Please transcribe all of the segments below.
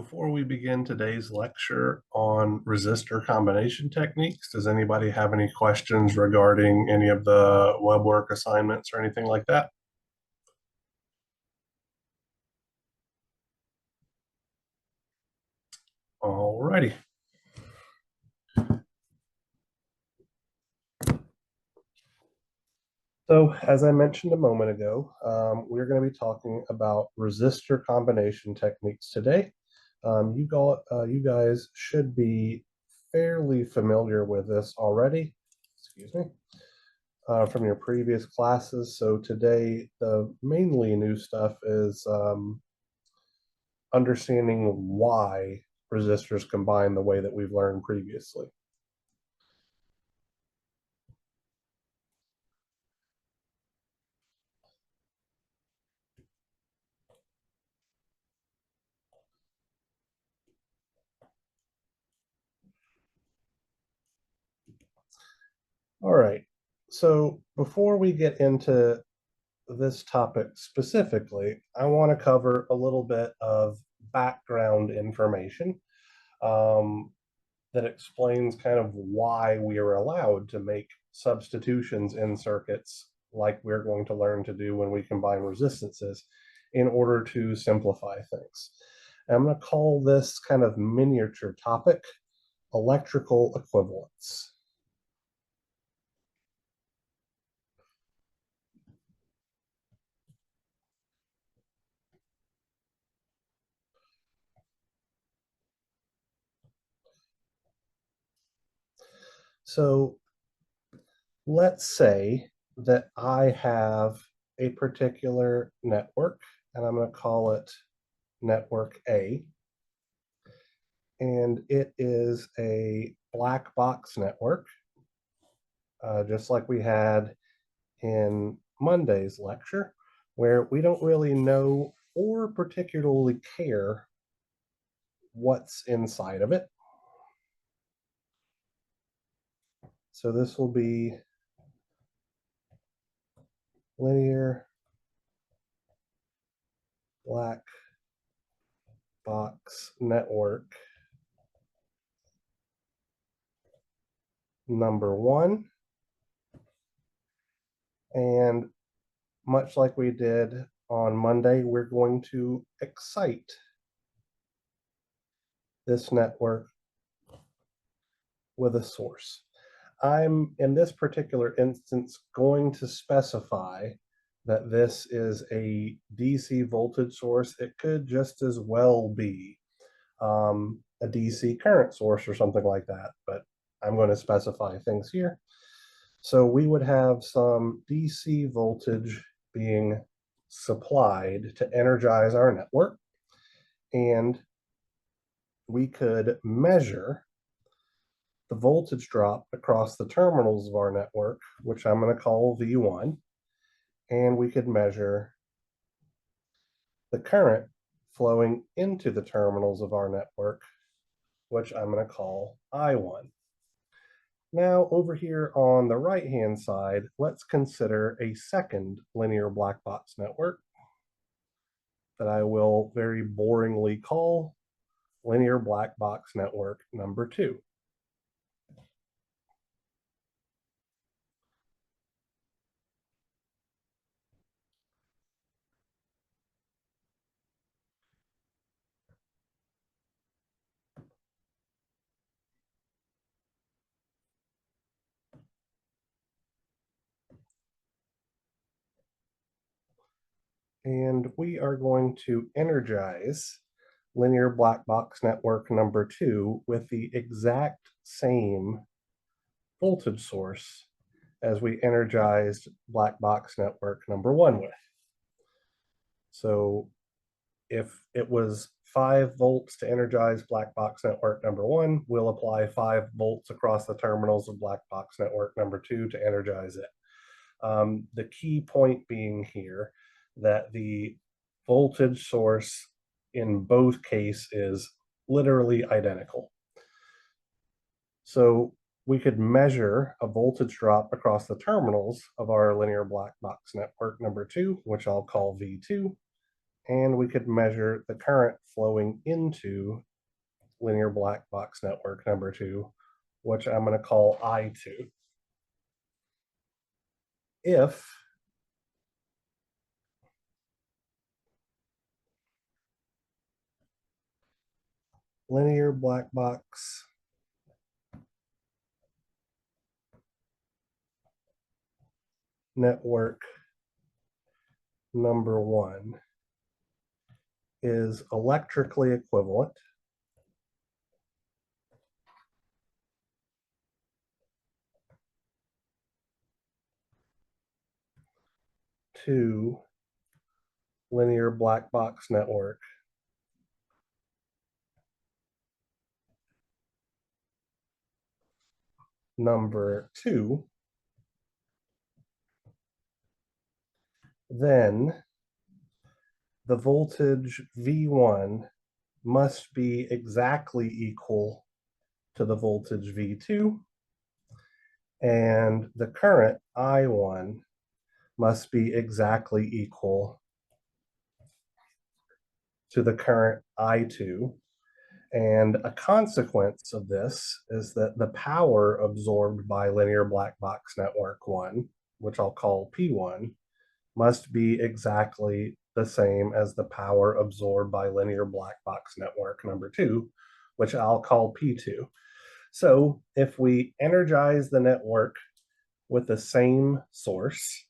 Before we begin today's lecture on resistor combination techniques, does anybody have any questions regarding any of the web work assignments or anything like that? Alrighty. So as I mentioned a moment ago, we're going to be talking about resistor combination techniques today. You guys should be fairly familiar with this already, excuse me, from your previous classes. So today, the mainly new stuff is understanding why resistors combine the way that we've learned previously. All right, so before we get into this topic specifically, I want to cover a little bit of background information um, that explains kind of why we are allowed to make substitutions in circuits like we're going to learn to do when we combine resistances in order to simplify things. And I'm going to call this kind of miniature topic electrical equivalence. So let's say that I have a particular network, and I'm going to call it network A, and it is a black box network, just like we had in Monday's lecture, where we don't really know or particularly care what's inside of it. So this will be linear black box network number one. And much like we did on Monday, we're going to excite this network with a source. I'm, in this particular instance, going to specify that this is a DC voltage source. It could just as well be a DC current source or something like that, but I'm going to specify things here. So we would have some DC voltage being supplied to energize our network, and we could measure the voltage drop across the terminals of our network, which I'm going to call V1, and we could measure the current flowing into the terminals of our network, which I'm going to call I1. Now, over here on the right-hand side, let's consider a second linear black box network that I will very boringly call linear black box network number 2. And we are going to energize linear black box network number 2 with the exact same voltage source as we energized black box network number 1 with. So if it was 5 volts to energize black box network number 1, we'll apply 5 volts across the terminals of black box network number 2 to energize it. The key point being here that the voltage source in both cases is literally identical. So we could measure a voltage drop across the terminals of our linear black box network number 2, which I'll call V2, and we could measure the current flowing into linear black box network number 2, which I'm going to call I2. If linear black box network number 1 is electrically equivalent to linear black box network number 2, then the voltage V1 must be exactly equal to the voltage V2, and the current I1 must be exactly equal to the current I2. And a consequence of this is that the power absorbed by linear black box network 1, which I'll call P1, must be exactly the same as the power absorbed by linear black box network number 2, which I'll call P2. So if we energize the network with the same source,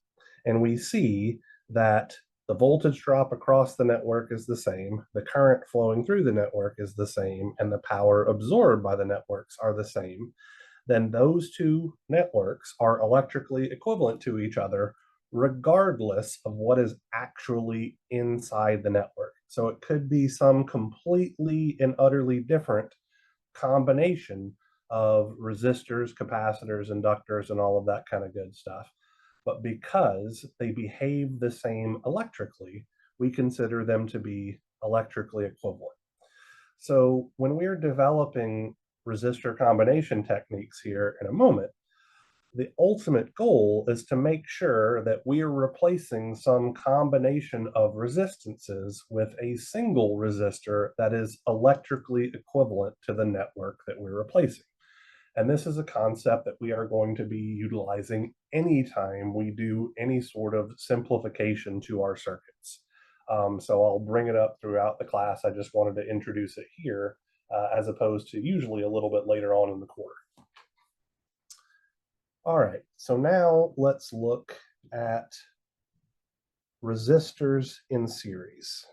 and we see that the voltage drop across the network is the same, the current flowing through the network is the same, and the power absorbed by the networks are the same, then those two networks are electrically equivalent to each other, regardless of what is actually inside the network. So it could be some completely and utterly different combination of resistors, capacitors, inductors, and all of that kind of good stuff. But because they behave the same electrically, we consider them to be electrically equivalent. So when we're developing resistor combination techniques here in a moment, the ultimate goal is to make sure that we are replacing some combination of resistances with a single resistor that is electrically equivalent to the network that we're replacing. And this is a concept that we are going to be utilizing anytime we do any sort of simplification to our circuits. So I'll bring it up throughout the class. I just wanted to introduce it here as opposed to usually a little bit later on in the quarter. All right, so now let's look at resistors in series.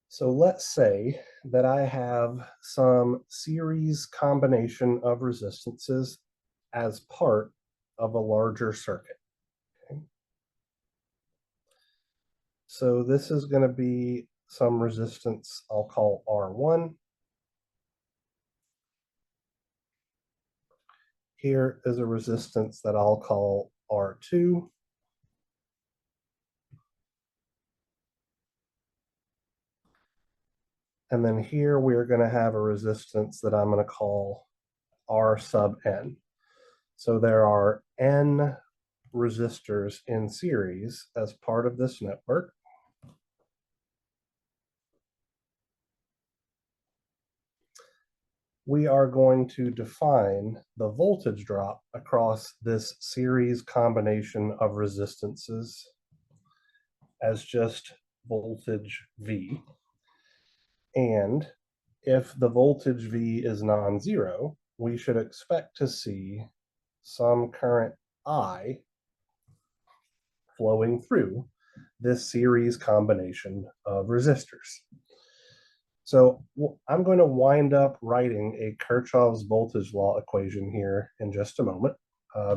So let's say that I have some series combination of resistances as part of a larger circuit. Okay. So this is going to be some resistance I'll call R1. Here is a resistance that I'll call R2. And then here we're going to have a resistance that I'm going to call R sub n. So there are n resistors in series as part of this network. We are going to define the voltage drop across this series combination of resistances as just voltage V. And if the voltage V is non-zero, we should expect to see some current I flowing through this series combination of resistors. So I'm going to wind up writing a Kirchhoff's voltage law equation here in just a moment,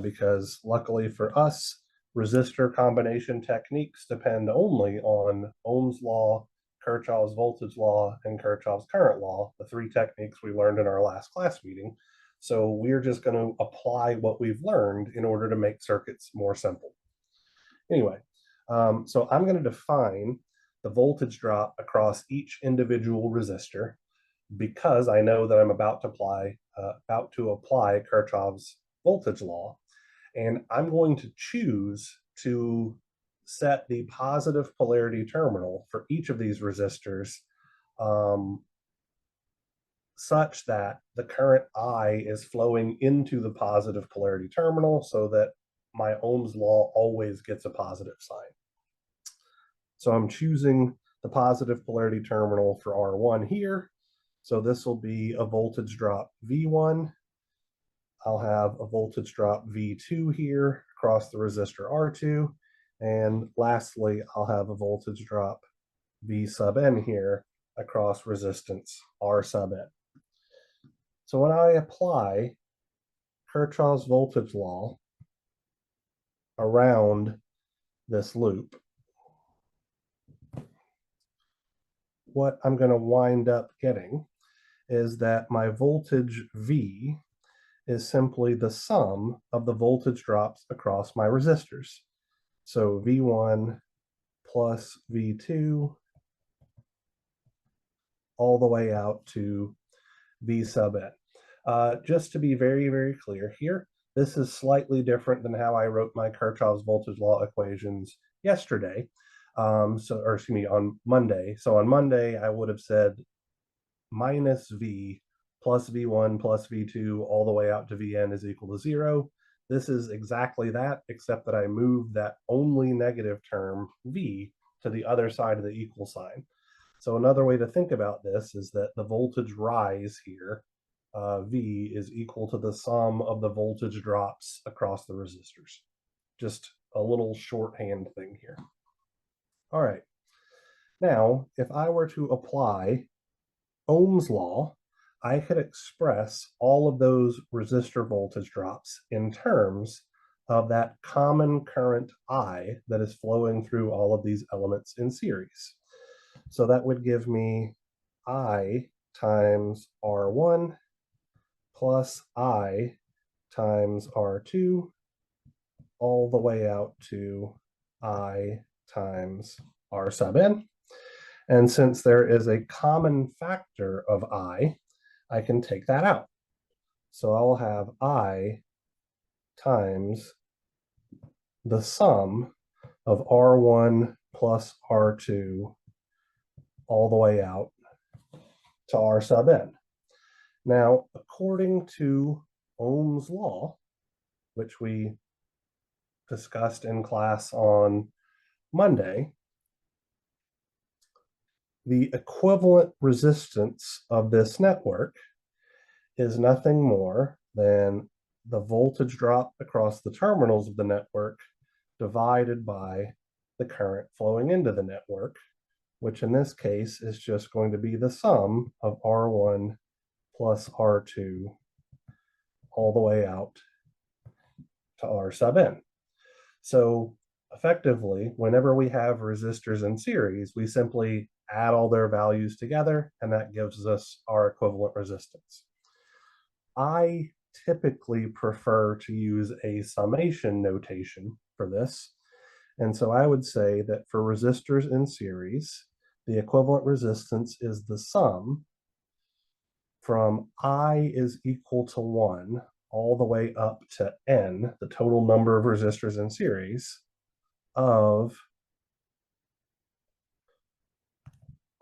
because luckily for us, resistor combination techniques depend only on Ohm's law, Kirchhoff's voltage law, and Kirchhoff's current law, the three techniques we learned in our last class meeting. So we're just going to apply what we've learned in order to make circuits more simple. Anyway, so I'm going to define the voltage drop across each individual resistor because I know that I'm about to apply Kirchhoff's voltage law, and I'm going to choose to set the positive polarity terminal for each of these resistors um, such that the current I is flowing into the positive polarity terminal so that my Ohm's law always gets a positive sign. So I'm choosing the positive polarity terminal for R1 here. So this will be a voltage drop V1. I'll have a voltage drop V2 here across the resistor R2. And lastly, I'll have a voltage drop V sub N here across resistance R sub N. So when I apply Kirchhoff's voltage law around this loop, what I'm going to wind up getting is that my voltage V is simply the sum of the voltage drops across my resistors. So V1 plus V2 all the way out to V sub N. Just to be very, very clear here, this is slightly different than how I wrote my Kirchhoff's voltage law equations yesterday. On Monday. So on Monday, I would have said minus V plus V1 plus V2 all the way out to Vn is equal to 0. This is exactly that, except that I moved that only negative term V to the other side of the equal sign. So another way to think about this is that the voltage rise here, V, is equal to the sum of the voltage drops across the resistors. Just a little shorthand thing here. All right. Now, if I were to apply Ohm's law, I could express all of those resistor voltage drops in terms of that common current I that is flowing through all of these elements in series. So that would give me I times R1 plus I times R2 all the way out to I times R sub N. And since there is a common factor of I can take that out. So I'll have I times the sum of R1 plus R2 all the way out to R sub N. Now, according to Ohm's law, which we discussed in class on Monday, the equivalent resistance of this network is nothing more than the voltage drop across the terminals of the network divided by the current flowing into the network, which in this case is just going to be the sum of R1 plus R2 all the way out to R sub N. So effectively, whenever we have resistors in series, we simply add all their values together, and that gives us our equivalent resistance. I typically prefer to use a summation notation for this. And so I would say that for resistors in series, the equivalent resistance is the sum from I is equal to 1 all the way up to N, the total number of resistors in series, of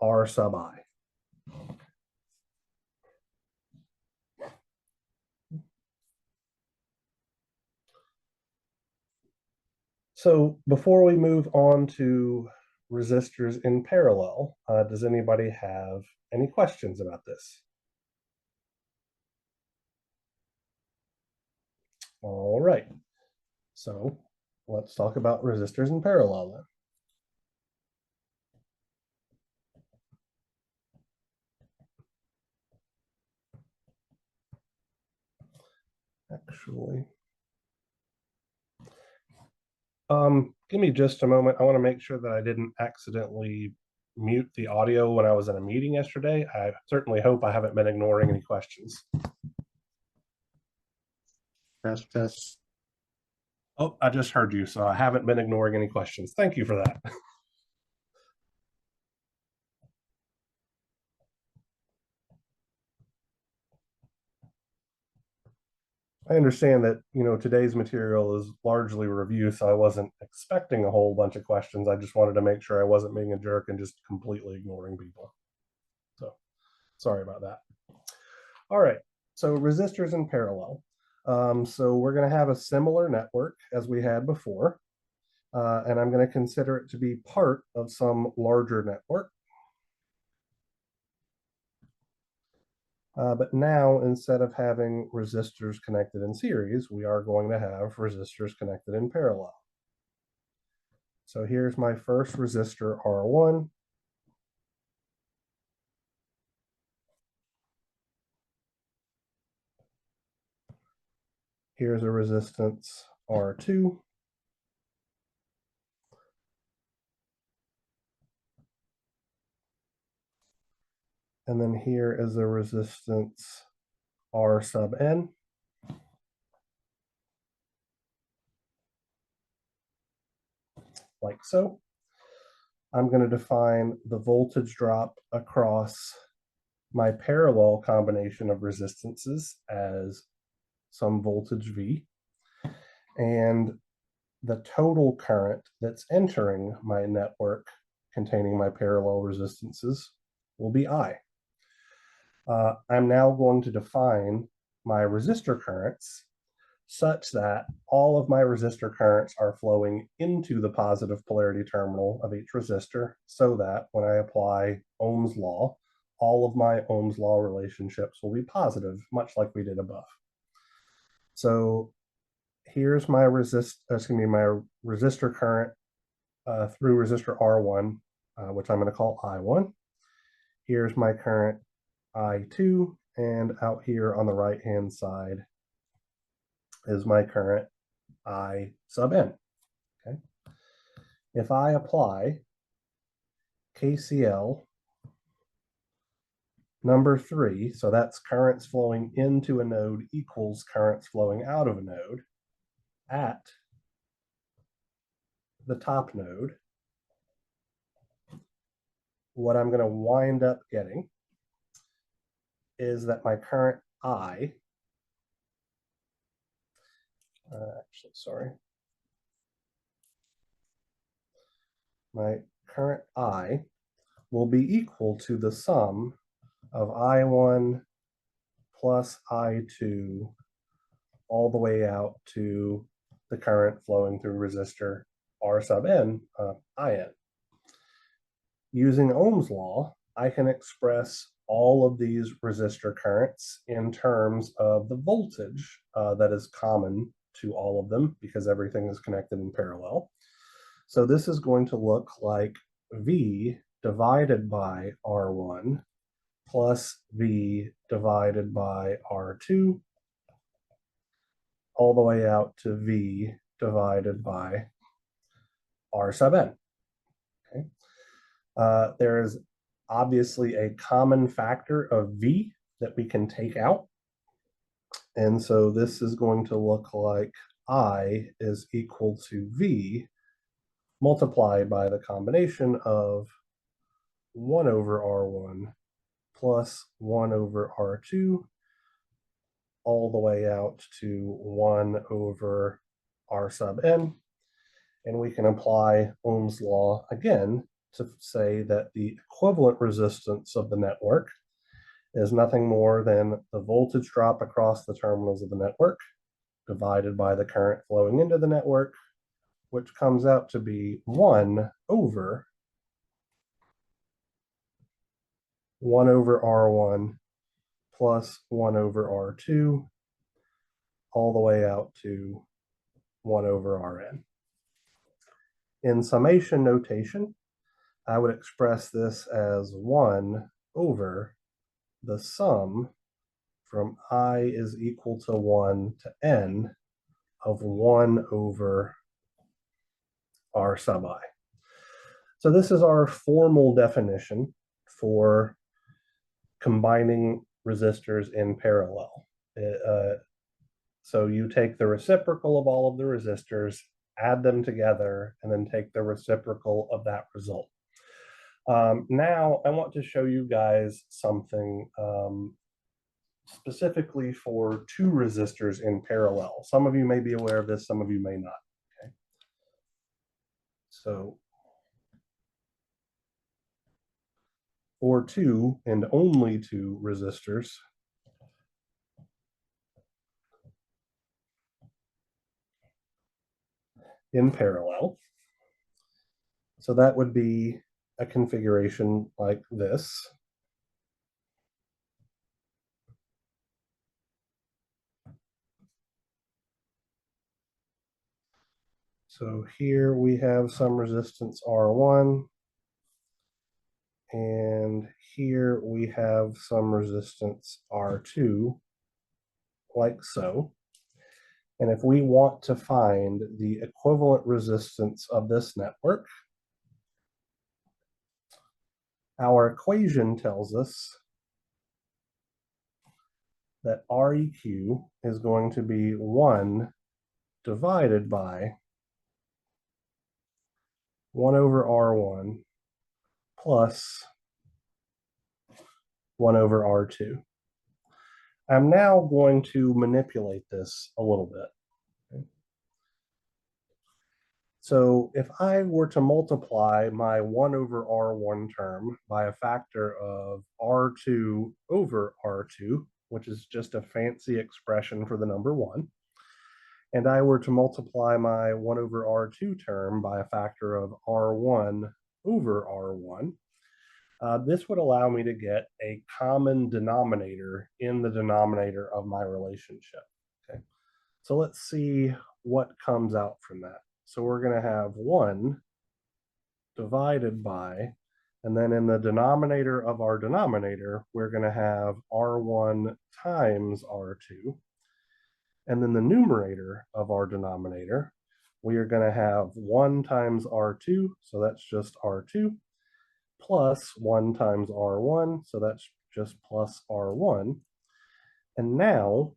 R sub I. So before we move on to resistors in parallel, does anybody have any questions about this? All right, so let's talk about resistors in parallel then. Actually, give me just a moment. I want to make sure that I didn't accidentally mute the audio when I was in a meeting yesterday. I certainly hope I haven't been ignoring any questions. Test, test. Oh, I just heard you, so I haven't been ignoring any questions. Thank you for that. I understand that, today's material is largely review, so I wasn't expecting a whole bunch of questions. I just wanted to make sure I wasn't being a jerk and just completely ignoring people. So sorry about that. All right, so resistors in parallel. So we're going to have a similar network as we had before, and I'm going to consider it to be part of some larger network. But now, instead of having resistors connected in series, we are going to have resistors connected in parallel. So here's my first resistor R1. Here's a resistance R2. And then here is a resistance R sub n. Like so. I'm going to define the voltage drop across my parallel combination of resistances as some voltage V. And the total current that's entering my network containing my parallel resistances will be I. I'm now going to define my resistor currents such that all of my resistor currents are flowing into the positive polarity terminal of each resistor, so that when I apply Ohm's law, all of my Ohm's law relationships will be positive, much like we did above. So here's my resistor current through resistor R1, which I'm going to call I1. Here's my current I2, and out here on the right-hand side is my current I sub n. Okay. If I apply KCL number 3, so that's currents flowing into a node equals currents flowing out of a node at the top node, what I'm going to wind up getting is that my current I, my current I will be equal to the sum of I1 plus I2 all the way out to the current flowing through resistor R sub n, IN. Using Ohm's law, I can express all of these resistor currents in terms of the voltage that is common to all of them because everything is connected in parallel. So this is going to look like V divided by R1 plus V divided by R2 all the way out to V divided by R sub n. Okay. There is obviously a common factor of V that we can take out. And so this is going to look like I is equal to V multiplied by the combination of 1 over R1 plus 1 over R2 all the way out to 1 over R sub n. And we can apply Ohm's law again to say that the equivalent resistance of the network is nothing more than the voltage drop across the terminals of the network divided by the current flowing into the network, which comes out to be 1 over R1 plus 1 over R2 all the way out to 1 over Rn. In summation notation, I would express this as 1 over the sum from I is equal to 1 to n of 1 over R sub I. So this is our formal definition for combining resistors in parallel. So you take the reciprocal of all of the resistors, add them together, and then take the reciprocal of that result. Now I want to show you guys something specifically for two resistors in parallel. Some of you may be aware of this, some of you may not. Okay. So for two and only two resistors, in parallel. So that would be a configuration like this. So here we have some resistance R1, and here we have some resistance R2, like so. And if we want to find the equivalent resistance of this network, our equation tells us that Req is going to be 1 divided by 1 over R1 plus 1 over R2. I'm now going to manipulate this a little bit. So if I were to multiply my 1 over R1 term by a factor of R2 over R2, which is just a fancy expression for the number 1, and I were to multiply my 1 over R2 term by a factor of R1 over R1, this would allow me to get a common denominator in the denominator of my relationship. Okay, so let's see what comes out from that. So we're going to have 1 divided by, and then in the denominator of our denominator, we're going to have R1 times R2. And then the numerator of our denominator, we are going to have 1 times R2, so that's just R2, plus 1 times R1, so that's just plus R1. And now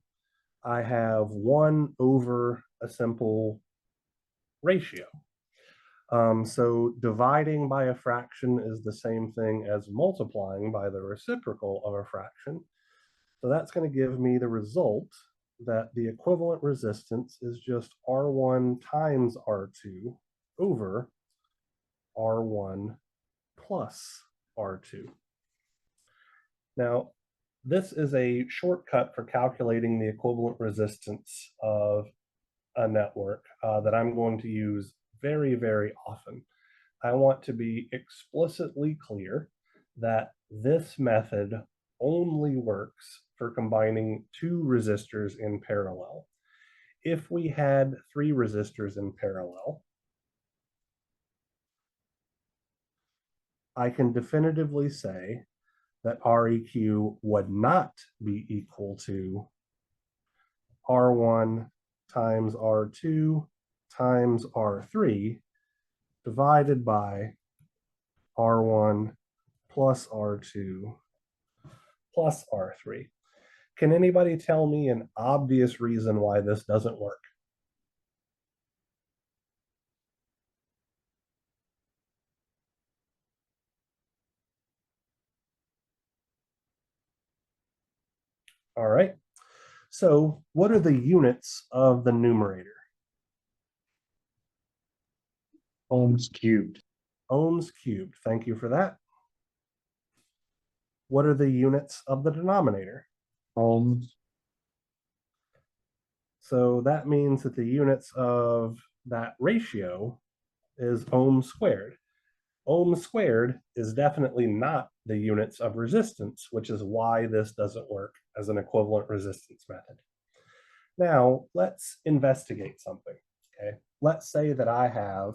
I have 1 over a simple ratio. So dividing by a fraction is the same thing as multiplying by the reciprocal of a fraction. So that's going to give me the result that the equivalent resistance is just R1 times R2 over R1 plus R2. Now, this is a shortcut for calculating the equivalent resistance of a network that I'm going to use very, very often. I want to be explicitly clear that this method only works for combining two resistors in parallel. If we had 3 resistors in parallel, I can definitively say that Req would not be equal to R1 times R2 times R3 divided by R1 plus R2 plus R3. Can anybody tell me an obvious reason why this doesn't work? All right. So what are the units of the numerator? Ohms cubed. Ohms cubed. Thank you for that. What are the units of the denominator? Ohms. So that means that the units of that ratio is ohm squared. Ohm squared is definitely not the units of resistance, which is why this doesn't work as an equivalent resistance method. Now, let's investigate something, okay? Let's say that I have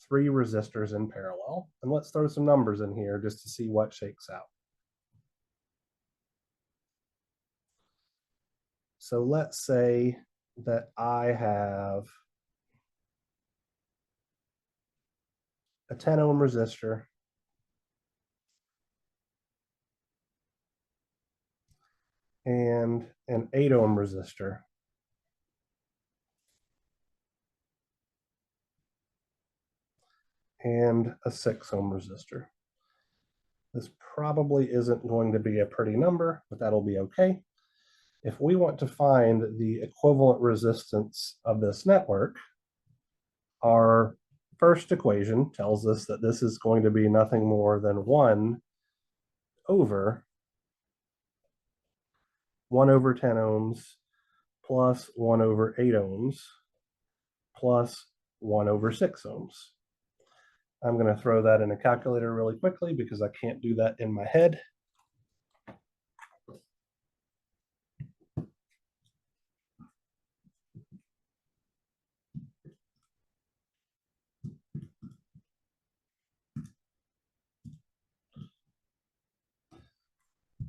3 resistors in parallel, and let's throw some numbers in here just to see what shakes out. So let's say that I have a 10 ohm resistor and an 8 ohm resistor. And a 6 ohm resistor. This probably isn't going to be a pretty number, but that'll be okay. If we want to find the equivalent resistance of this network, our first equation tells us that this is going to be nothing more than 1 over 1 over 10 ohms plus 1 over 8 ohms plus 1 over 6 ohms. I'm going to throw that in a calculator really quickly because I can't do that in my head.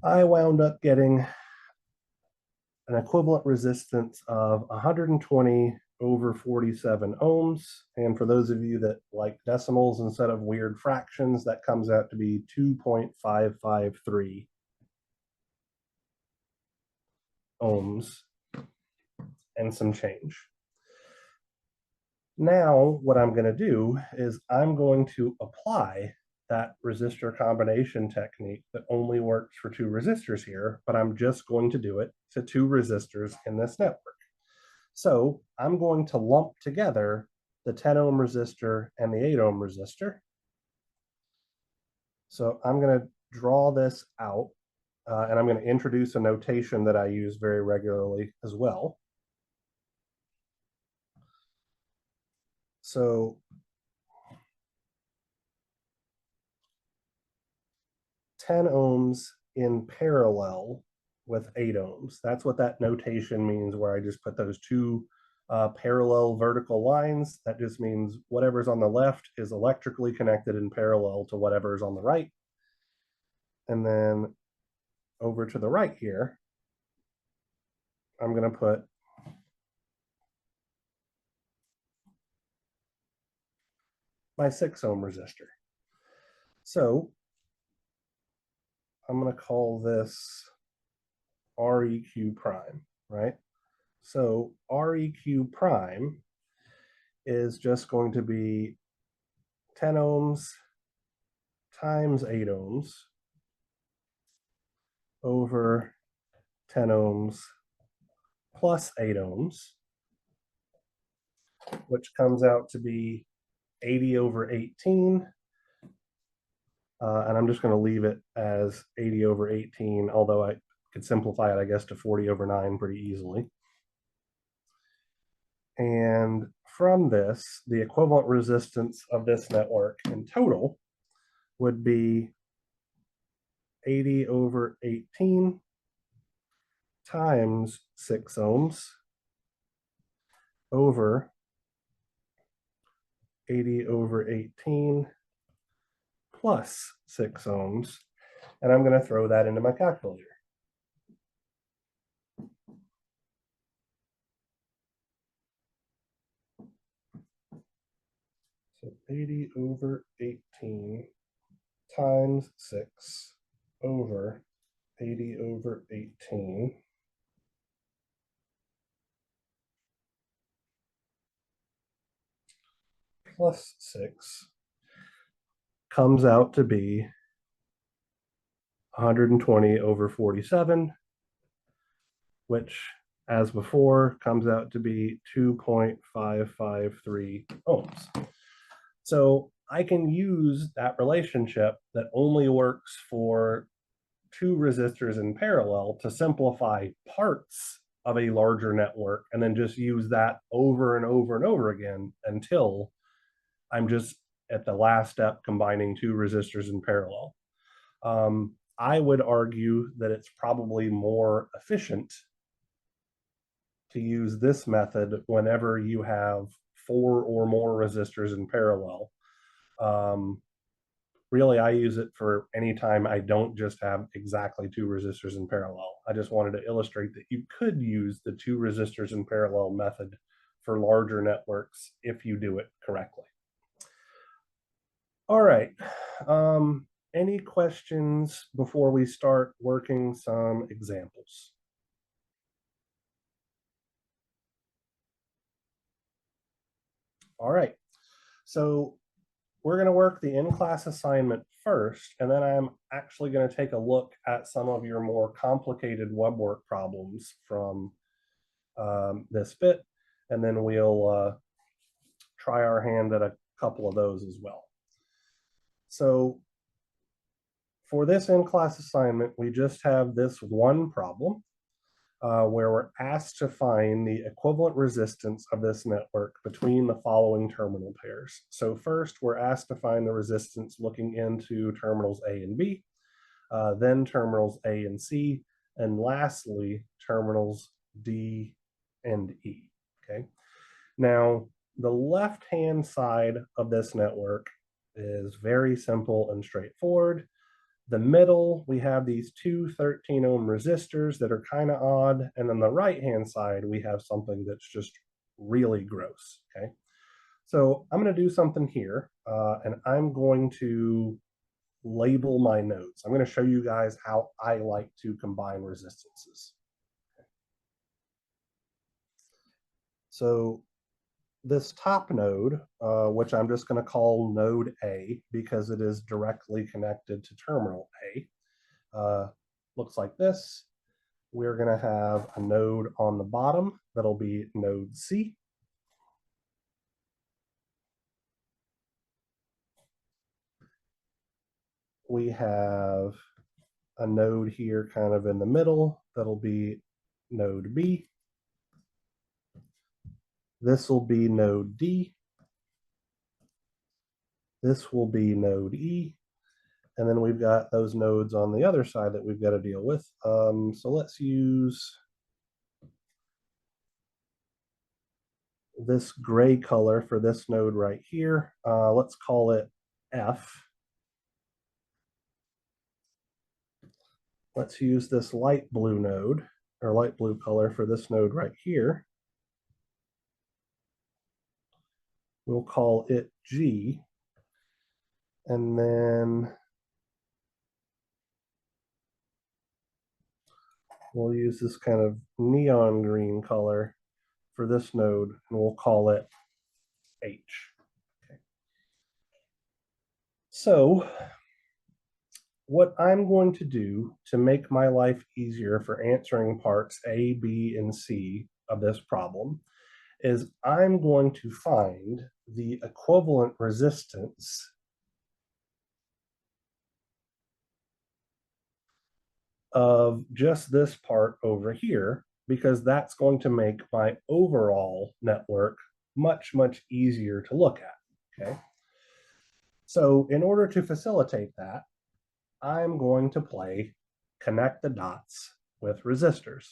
I wound up getting an equivalent resistance of 120 over 47 ohms. And for those of you that like decimals instead of weird fractions, that comes out to be 2.553 ohms and some change. Now, what I'm going to do is I'm going to apply that resistor combination technique that only works for 2 resistors here, but I'm just going to do it to 2 resistors in this network. So I'm going to lump together the 10 ohm resistor and the 8 ohm resistor. So I'm going to draw this out, and I'm going to introduce a notation that I use very regularly as well. So 10 ohms in parallel with 8 ohms. That's what that notation means, where I just put those 2 parallel vertical lines. That just means whatever's on the left is electrically connected in parallel to whatever's on the right. And then over to the right here, I'm going to put my 6 ohm resistor. So I'm going to call this REQ prime, right? So REQ prime is just going to be 10 ohms times 8 ohms over 10 ohms plus 8 ohms, which comes out to be 80 over 18. And I'm just going to leave it as 80 over 18, although I could simplify it, I guess, to 40 over 9 pretty easily. And from this, the equivalent resistance of this network in total would be 80 over 18 times 6 ohms over 80 over 18 plus 6 ohms. And I'm going to throw that into my calculator. So 80 over 18 times 6 over 80 over 18 plus 6 comes out to be 120 over 47, which, as before, comes out to be 2.553 ohms. So I can use that relationship that only works for 2 resistors in parallel to simplify parts of a larger network, and then just use that over and over and over again until I'm just at the last step combining 2 resistors in parallel. I would argue that it's probably more efficient to use this method whenever you have 4 or more resistors in parallel. Really, I use it for any time I don't just have exactly 2 resistors in parallel. I just wanted to illustrate that you could use the 2 resistors in parallel method for larger networks if you do it correctly. All right. Any questions before we start working some examples? All right. So we're going to work the in-class assignment first, and then I'm actually going to take a look at some of your more complicated web work problems from this bit, and then we'll try our hand at a couple of those as well. So for this in-class assignment, we just have this one problem where we're asked to find the equivalent resistance of this network between the following terminal pairs. So first, we're asked to find the resistance looking into terminals A and B, then terminals A and C, and lastly, terminals D and E, okay? Now, the left-hand side of this network is very simple and straightforward. The middle, we have these two 13 ohm resistors that are kind of odd. And then the right-hand side, we have something that's just really gross, okay? So I'm going to do something here, and I'm going to label my nodes. I'm going to show you guys how I like to combine resistances. So this top node, which I'm just going to call node A because it is directly connected to terminal A, looks like this. We're going to have a node on the bottom that'll be node C. We have a node here kind of in the middle that'll be node B. This will be node D. This will be node E. And then we've got those nodes on the other side that we've got to deal with. So let's use this gray color for this node right here. Let's call it F. Let's use this light blue node, or light blue color for this node right here. We'll call it G. And then we'll use this kind of neon green color for this node, and we'll call it H. Okay. So what I'm going to do to make my life easier for answering parts A, B, and C of this problem is I'm going to find the equivalent resistance of just this part over here, because that's going to make my overall network much, much easier to look at, okay? So in order to facilitate that, I'm going to play connect the dots with resistors.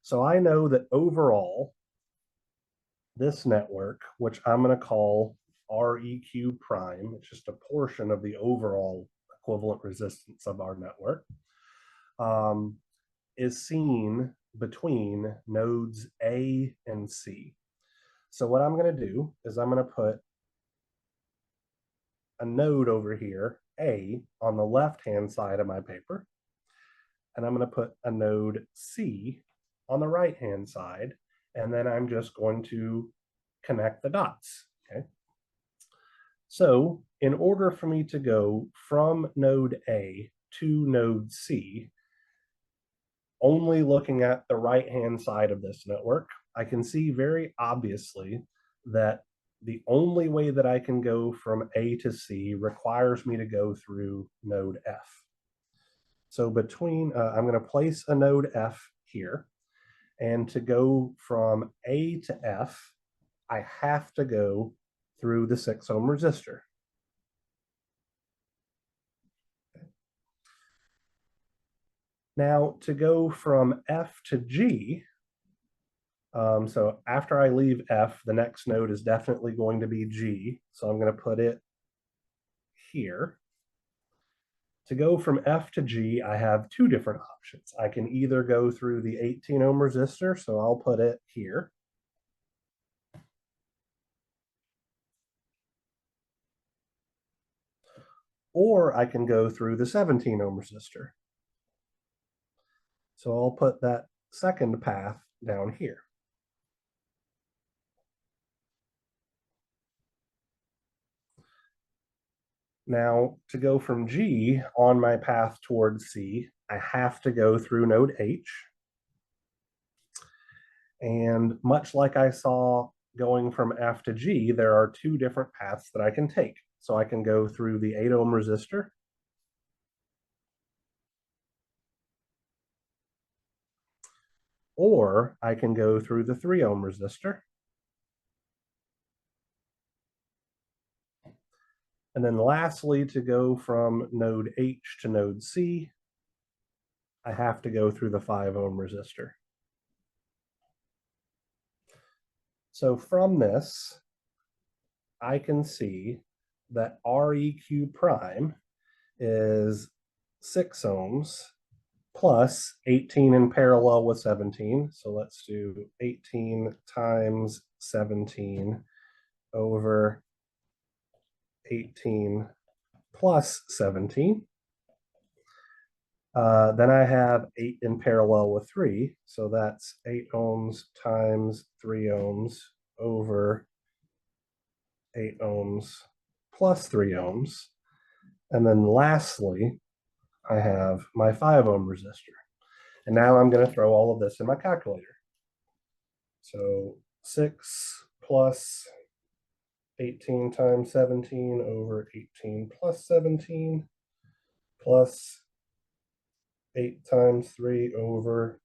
So I know that overall, this network, which I'm going to call REQ prime, it's just a portion of the overall equivalent resistance of our network, is seen between nodes A and C. So what I'm going to do is I'm going to put a node over here, A, on the left-hand side of my paper, and I'm going to put a node C on the right-hand side, and then I'm just going to connect the dots, okay? So in order for me to go from node A to node C, only looking at the right-hand side of this network, I can see very obviously that the only way that I can go from A to C requires me to go through node F. So between, I'm going to place a node F here, and to go from A to F, I have to go through the 6 ohm resistor. Now to go from F to G, so after I leave F, the next node is definitely going to be G. So I'm going to put it here. To go from F to G, I have 2 different options. I can either go through the 18 ohm resistor, so I'll put it here. Or I can go through the 17 ohm resistor. So I'll put that second path down here. Now, to go from G on my path towards C, I have to go through node H. And much like I saw going from F to G, there are two different paths that I can take. So I can go through the 8 ohm resistor, or I can go through the 3 ohm resistor. And then lastly, to go from node H to node C, I have to go through the 5 ohm resistor. So from this, I can see that Req prime is 6 ohms plus 18 in parallel with 17. So let's do 18 times 17 over 18 plus 17. Then I have 8 in parallel with 3. So that's 8 ohms times 3 ohms over 8 ohms plus 3 ohms. And then lastly, I have my 5 ohm resistor. And now I'm going to throw all of this in my calculator. So 6 plus 18 times 17 over 18 plus 17 plus 8 times 3 over,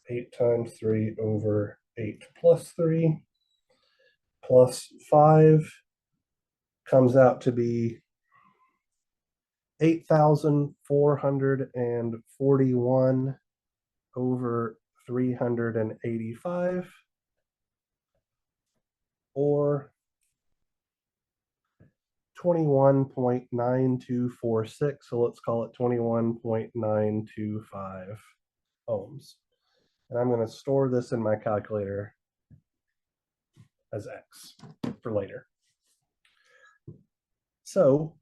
8 times 3 over 8 plus 3 plus 5 comes out to be 8,441 over 385, or 21.9246. So let's call it 21.925 ohms. And I'm going to store this in my calculator as X for later. So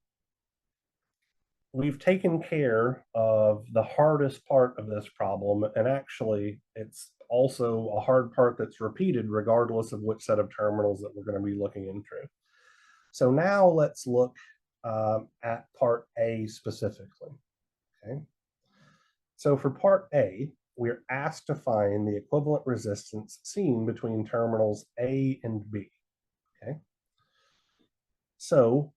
we've taken care of the hardest part of this problem, and actually it's also a hard part that's repeated regardless of which set of terminals that we're going to be looking into. So now let's look at part A specifically. Okay. So for part A, we're asked to find the equivalent resistance seen between terminals A and B. Okay. So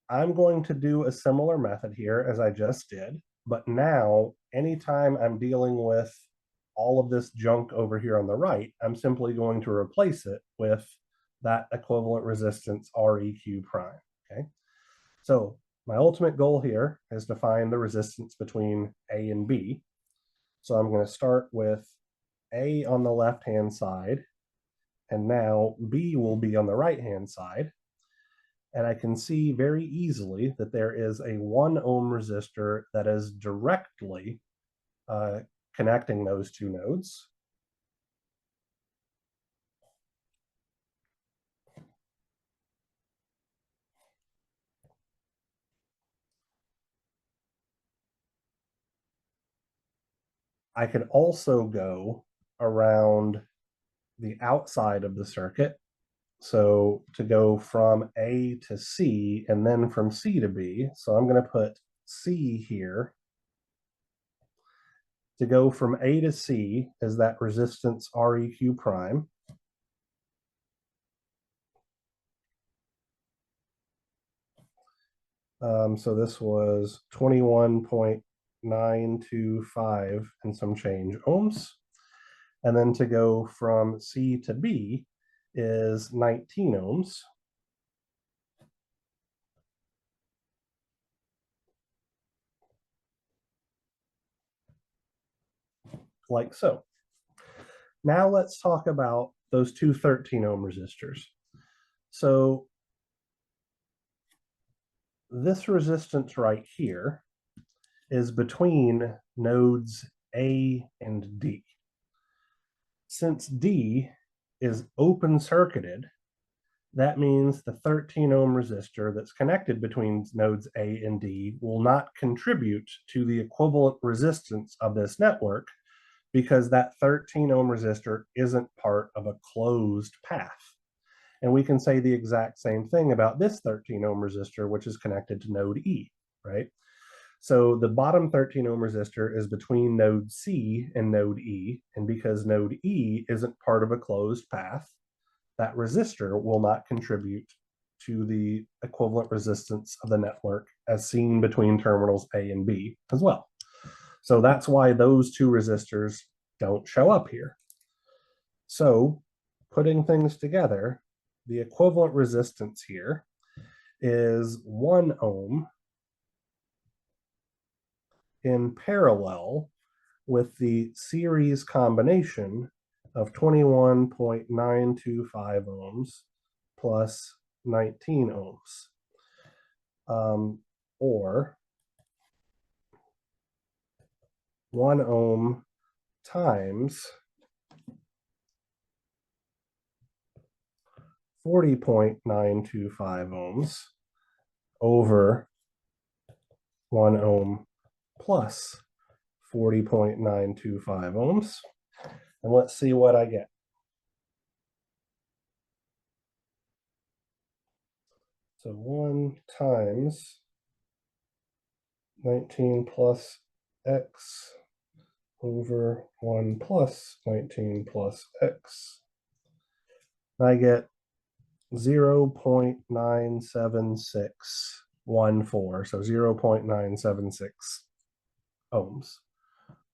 I'm going to do a similar method here as I just did, but now anytime I'm dealing with all of this junk over here on the right, I'm simply going to replace it with that equivalent resistance Req prime. Okay. So my ultimate goal here is to find the resistance between A and B. So I'm going to start with A on the left-hand side, and now B will be on the right-hand side. And I can see very easily that there is a 1 ohm resistor that is directly connecting those two nodes. I could also go around the outside of the circuit. So to go from A to C and then from C to B. So I'm going to put C here. To go from A to C is that resistance Req prime. So this was 21.925 and some change ohms. And then to go from C to B is 19 ohms. Like so. Now let's talk about those two 13 ohm resistors. So this resistance right here is between nodes A and D. Since D is open circuited, that means the 13 ohm resistor that's connected between nodes A and D will not contribute to the equivalent resistance of this network because that 13 ohm resistor isn't part of a closed path. And we can say the exact same thing about this 13 ohm resistor, which is connected to node E, right? So the bottom 13 ohm resistor is between node C and node E. And because node E isn't part of a closed path, that resistor will not contribute to the equivalent resistance of the network as seen between terminals A and B as well. So that's why those two resistors don't show up here. So putting things together, the equivalent resistance here is 1 ohm in parallel with the series combination of 21.925 ohms plus 19 ohms, or 1 ohm times 40.925 ohms over 1 ohm plus 40.925 ohms. And let's see what I get. So 1 times 19 plus x over 1 plus 19 plus x. I get 0.97614, so 0.976 ohms,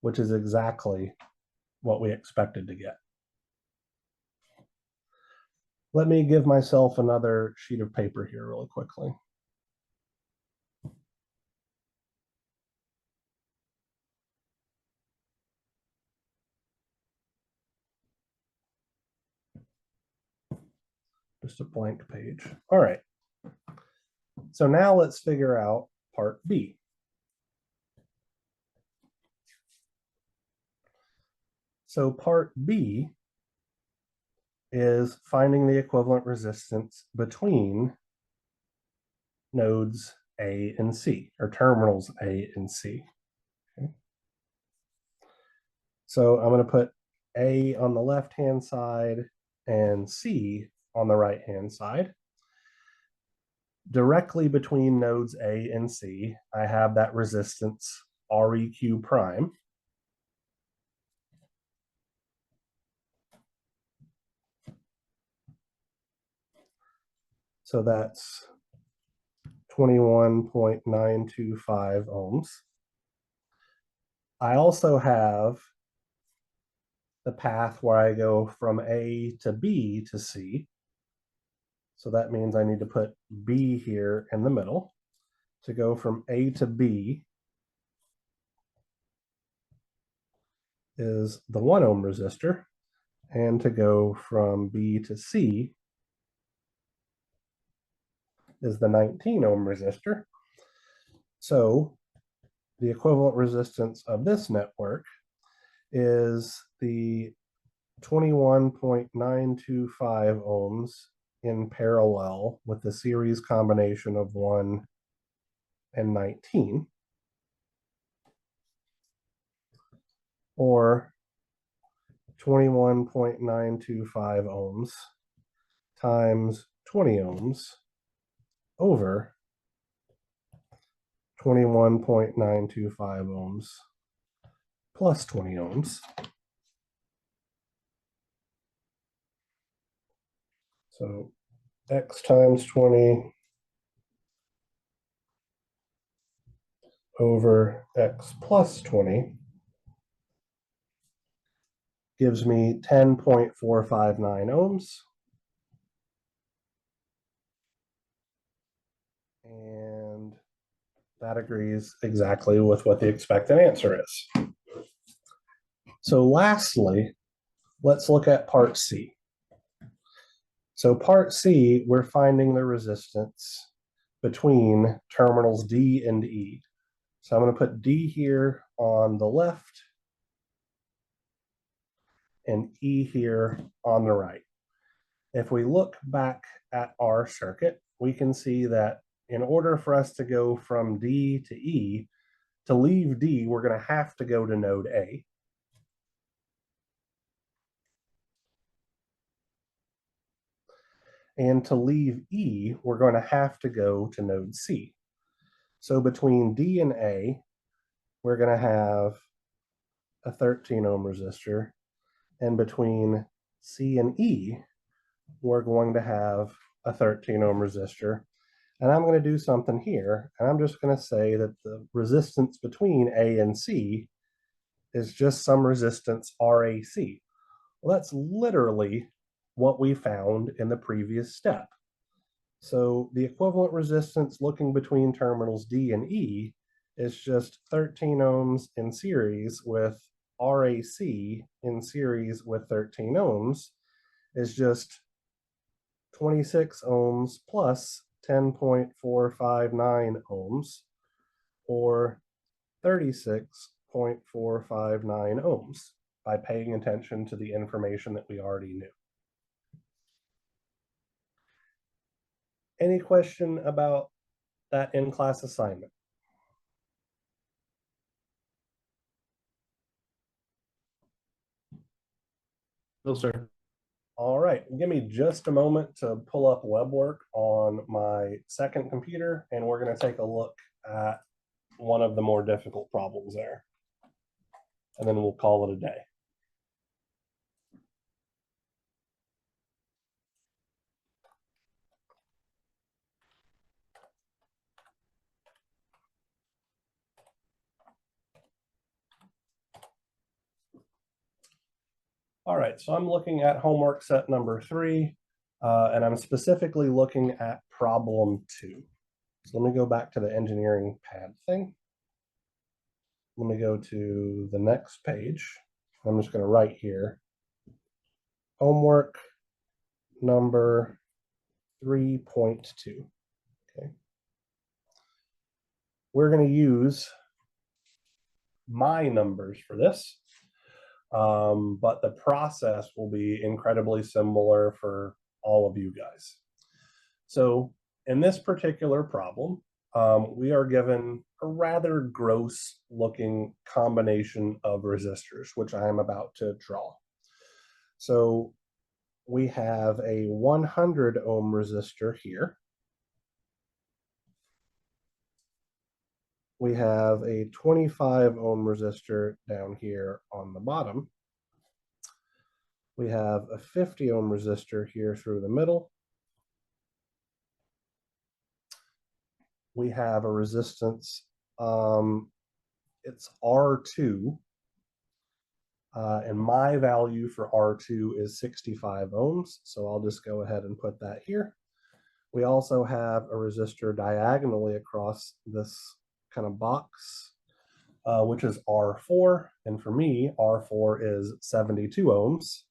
which is exactly what we expected to get. Let me give myself another sheet of paper here really quickly. Just a blank page. All right. So now let's figure out part B. So part B is finding the equivalent resistance between nodes A and C, or terminals A and C. Okay. So I'm going to put A on the left-hand side and C on the right-hand side. Directly between nodes A and C, I have that resistance REQ prime. So that's 21.925 ohms. I also have the path where I go from A to B to C. So that means I need to put B here in the middle. To go from A to B is the 1 ohm resistor. And to go from B to C is the 19 ohm resistor. So the equivalent resistance of this network is the 21.925 ohms in parallel with the series combination of 1 and 19, or 21.925 ohms times 20 ohms over 21.925 ohms plus 20 ohms. So x times 20 over x plus 20 gives me 10.459 ohms. And that agrees exactly with what the expected answer is. So lastly, let's look at part C. So part C, we're finding the resistance between terminals D and E. So I'm going to put D here on the left and E here on the right. If we look back at our circuit, we can see that in order for us to go from D to E, to leave D, we're going to have to go to node A. And to leave E, we're going to have to go to node C. So between D and A, we're going to have a 13 ohm resistor. And between C and E, we're going to have a 13 ohm resistor. And I'm going to do something here, and I'm just going to say that the resistance between A and C is just some resistance RAC. Well, that's literally what we found in the previous step. So the equivalent resistance looking between terminals D and E is just 13 ohms in series with RAC in series with 13 ohms is just 26 ohms plus 10.459 ohms, or 36.459 ohms, by paying attention to the information that we already knew. Any question about that in-class assignment? No, sir. All right, give me just a moment to pull up web work on my second computer, and we're going to take a look at one of the more difficult problems there. And then we'll call it a day. All right, so I'm looking at homework set number 3, and I'm specifically looking at problem 2. So let me go back to the engineering pad thing. Let me go to the next page. I'm just going to write here, homework number 3.2. Okay. We're going to use my numbers for this, but the process will be incredibly similar for all of you guys. So in this particular problem, we are given a rather gross looking combination of resistors, which I am about to draw. So we have a 100 ohm resistor here. We have a 25 ohm resistor down here on the bottom. We have a 50 ohm resistor here through the middle. We have a resistance, it's R2, and my value for R2 is 65 ohms, so I'll just go ahead and put that here. We also have a resistor diagonally across this kind of box, which is R4, and for me, R4 is 72 ohms.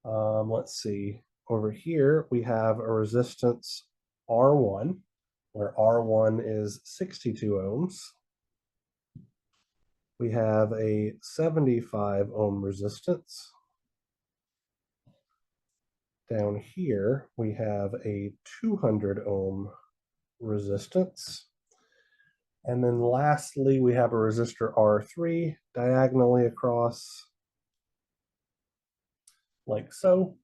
Let's see, over here we have a resistance R1, where R1 is 62 ohms. We have a 75 ohm resistance. Down here, we have a 200 ohm resistance. And then lastly, we have a resistor R3 diagonally across, like so,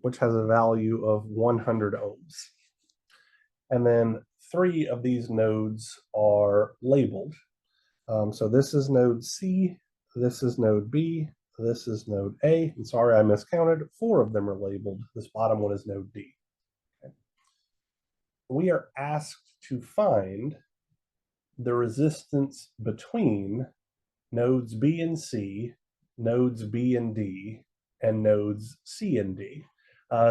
which has a value of 100 ohms. And then 3 of these nodes are labeled. So this is node C, this is node B, this is node A, and sorry I miscounted, 4 of them are labeled. This bottom one is node D. Okay. We are asked to find the resistance between nodes B and C, nodes B and D, and nodes C and D.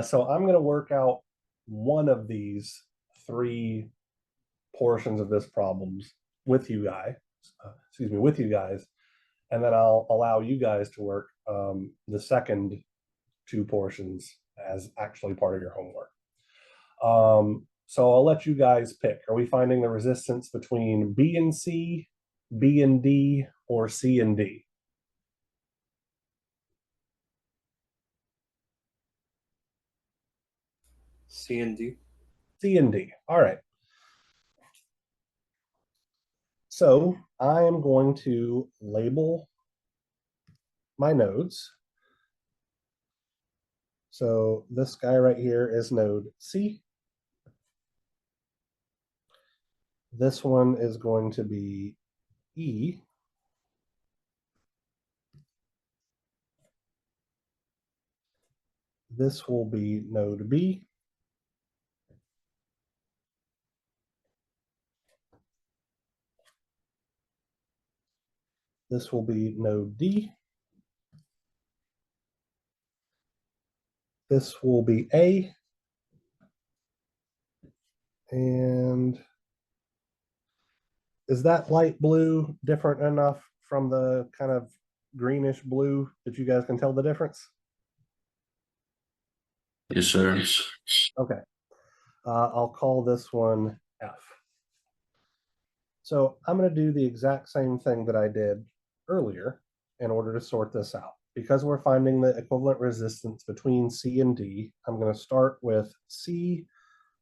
So I'm going to work out one of these 3 portions of this problem with you guys, and then I'll allow you guys to work the second 2 portions as actually part of your homework. So I'll let you guys pick. Are we finding the resistance between B and C, B and D, or C and D? C and D. C and D. All right. So I am going to label my nodes. So this guy right here is node C. This one is going to be E. This will be node B. This will be node D. This will be A. And is that light blue different enough from the kind of greenish blue that you guys can tell the difference? Yes, sir. Okay. I'll call this one F. So I'm going to do the exact same thing that I did earlier in order to sort this out. Because we're finding the equivalent resistance between C and D, I'm going to start with C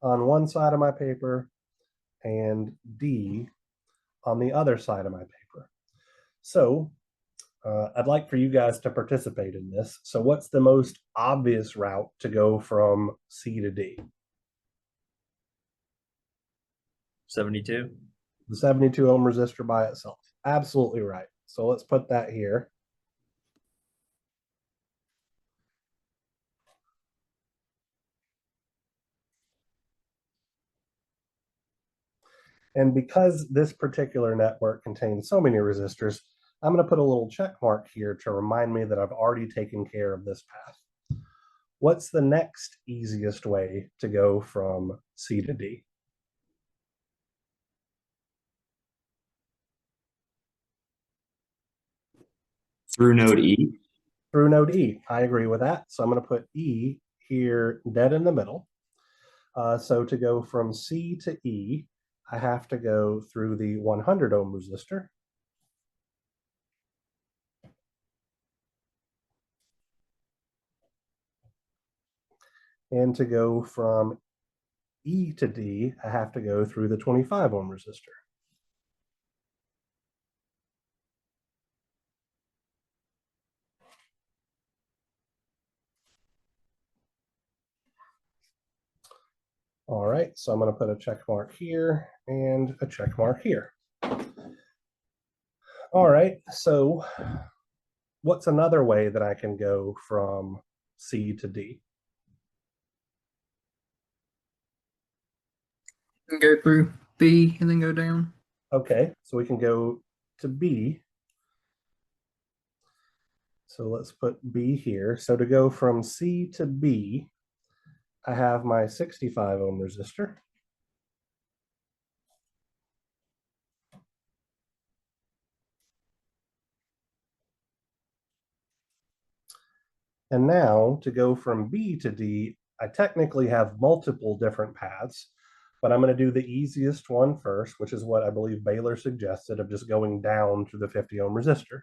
on one side of my paper and D on the other side of my paper. So I'd like for you guys to participate in this. So what's the most obvious route to go from C to D? 72. The 72 ohm resistor by itself. Absolutely right. So let's put that here. And because this particular network contains so many resistors, I'm going to put a little check mark here to remind me that I've already taken care of this path. What's the next easiest way to go from C to D? Through node E. Through node E. I agree with that. So I'm going to put E here dead in the middle. So to go from C to E, I have to go through the 100 ohm resistor. And to go from E to D, I have to go through the 25 ohm resistor. All right, so I'm going to put a check mark here and a check mark here. All right, so what's another way that I can go from C to D? Go through B and then go down. Okay, so we can go to B. So let's put B here. So to go from C to B, I have my 65 ohm resistor. And now to go from B to D, I technically have multiple different paths, but I'm going to do the easiest one first, which is what I believe Baylor suggested of just going down to the 50 ohm resistor.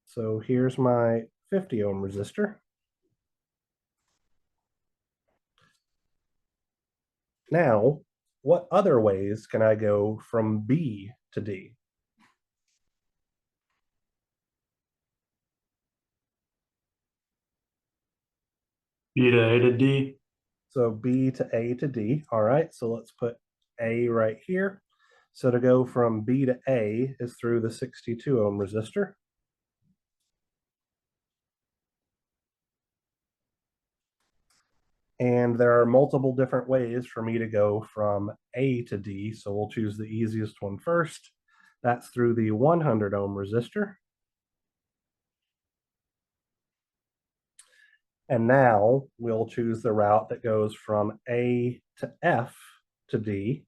So here's my 50 ohm resistor. Now, what other ways can I go from B to D? B to A to D. So B to A to D. All right, so let's put A right here. So to go from B to A is through the 62 ohm resistor. And there are multiple different ways for me to go from A to D. So we'll choose the easiest one first. That's through the 100 ohm resistor. And now we'll choose the route that goes from A to F to D.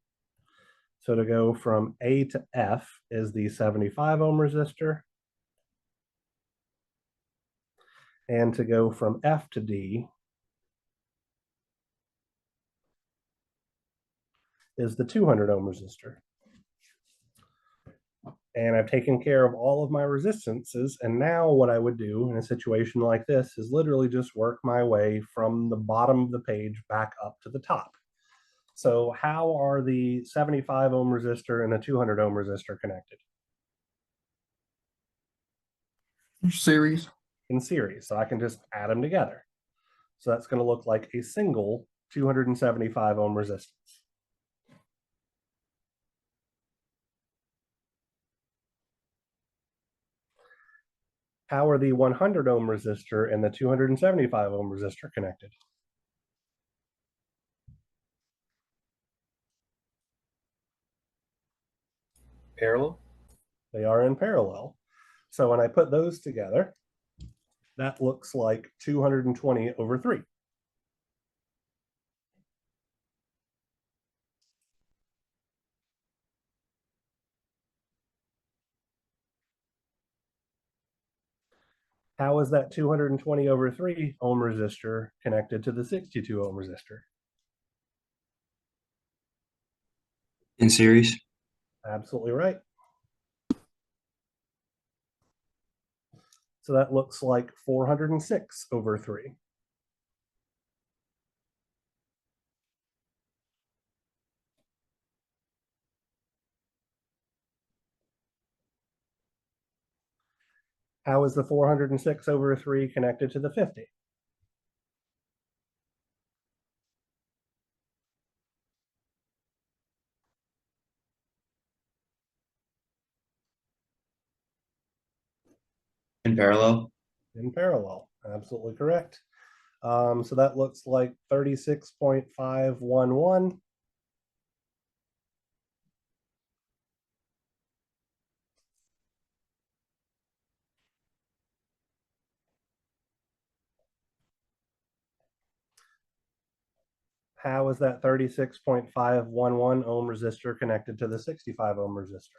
So to go from A to F is the 75 ohm resistor. And to go from F to D is the 200 ohm resistor. And I've taken care of all of my resistances. And now what I would do in a situation like this is literally just work my way from the bottom of the page back up to the top. So how are the 75 ohm resistor and the 200 ohm resistor connected? Series. in series. So I can just add them together. So that's going to look like a single 275 ohm resistance. How are the 100 ohm resistor and the 275 ohm resistor connected? Parallel? They are in parallel. So when I put those together, that looks like 220 over 3. How is that 220 over 3 ohm resistor connected to the 62 ohm resistor? In series? Absolutely right. So that looks like 406 over 3. How is the 406 over 3 connected to the 50? In parallel? In parallel. Absolutely correct. So that looks like 36.511. How is that 36.511 ohm resistor connected to the 65 ohm resistor?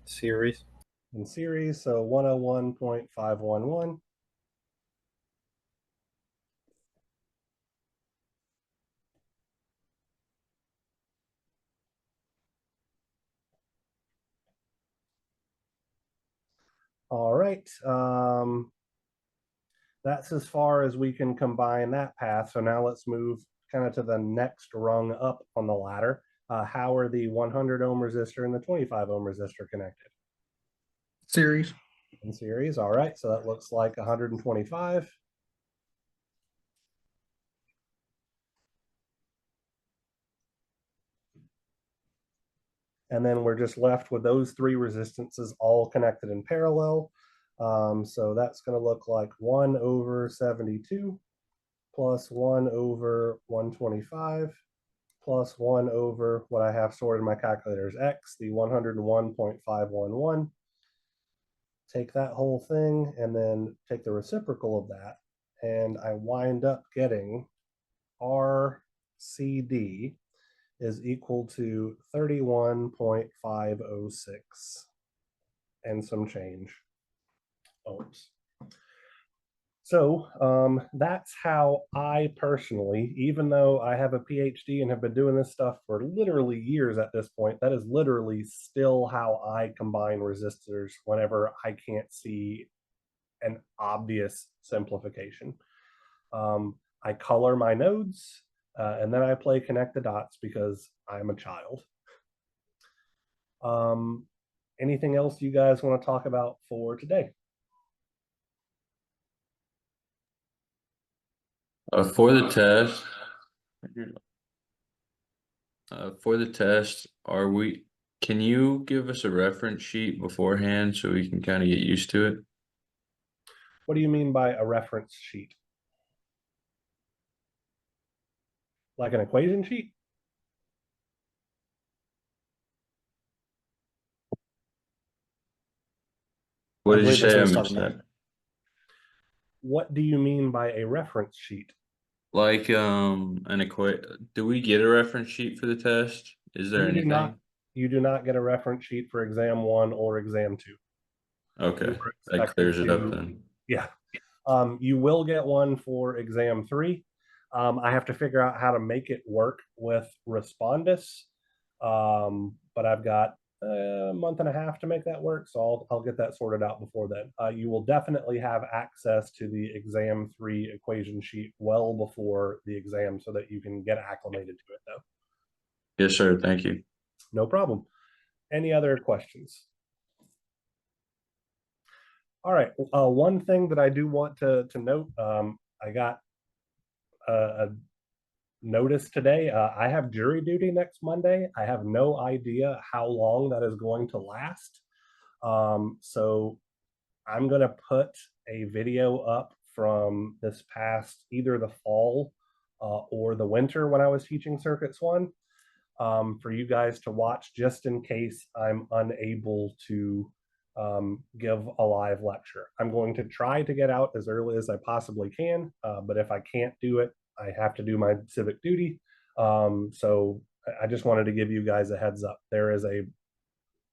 Series? In series, so 101.511. All right. That's as far as we can combine that path. So now let's move kind of to the next rung up on the ladder. How are the 100 ohm resistor and the 25 ohm resistor connected? Series. In series. All right. So that looks like 125. And then we're just left with those three resistances all connected in parallel. So that's going to look like 1 over 72 plus 1 over 125 plus 1 over what I have stored in my calculator is x, the 101.511. Take that whole thing and then take the reciprocal of that, and I wind up getting RCD is equal to 31.506 and some change ohms. So that's how I personally, even though I have a PhD and have been doing this stuff for literally years at this point, that is literally still how I combine resistors whenever I can't see an obvious simplification. I color my nodes and then I play connect the dots because I'm a child. Anything else you guys want to talk about for today? For the test, can you give us a reference sheet beforehand so we can kind of get used to it? What do you mean by a reference sheet? Like an equation sheet? What I did you believe that's say? what I he's missed talking about. that. What do you mean by a reference sheet? Like do we get a reference sheet for the test? Is there You do not. anything? You do not get a reference sheet for exam 1 or exam 2. Okay, You are that expected clears it up to, then. yeah. You will get one for exam 3. I have to figure out how to make it work with Respondus, but I've got a month and a half to make that work, so I'll get that sorted out before then. You will definitely have access to the exam 3 equation sheet well before the exam so that you can get acclimated to it, though. Yes, sir. Thank you. No problem. Any other questions? All right. One thing that I do want to note, I got a notice today. I have jury duty next Monday. I have no idea how long that is going to last. So I'm going to put a video up from this past either the fall or the winter when I was teaching Circuits 1 for you guys to watch just in case I'm unable to give a live lecture. I'm going to try to get out as early as I possibly can, but if I can't do it, I have to do my civic duty. So I just wanted to give you guys a heads up. There is a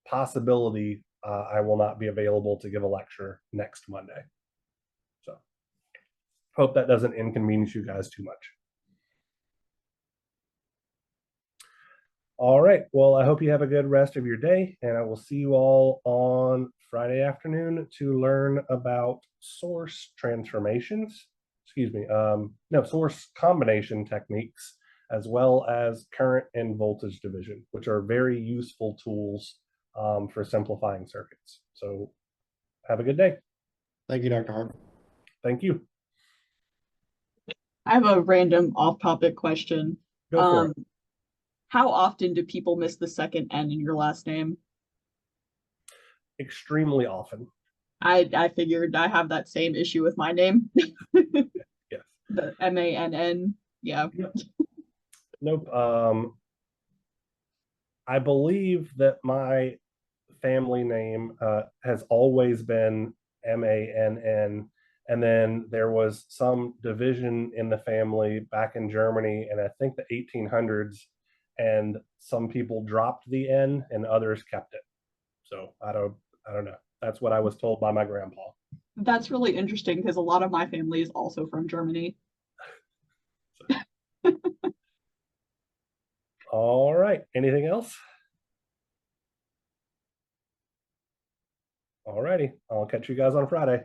possibility I will not be available to give a lecture next Monday. So hope that doesn't inconvenience you guys too much. All right. Well, I hope you have a good rest of your day, and I will see you all on Friday afternoon to learn about source transformations. Excuse me. No, source combination techniques, as well as current and voltage division, which are very useful tools for simplifying circuits. So have a good day. Thank you, Dr. Hart. Thank you. I have a random off-topic question. Go for it. How often do people miss the second N in your last name? Extremely often. I figured I have that same issue with my name. Yes. The MANN. Yeah. Nope. I believe that my family name has always been MANN, and then there was some division in the family back in Germany in I think the 1800s, and some people dropped the N and others kept it. So I don't know. That's what I was told by my grandpa. That's really interesting because a lot of my family is also from Germany. All right. Anything else? All righty. I'll catch you guys on Friday.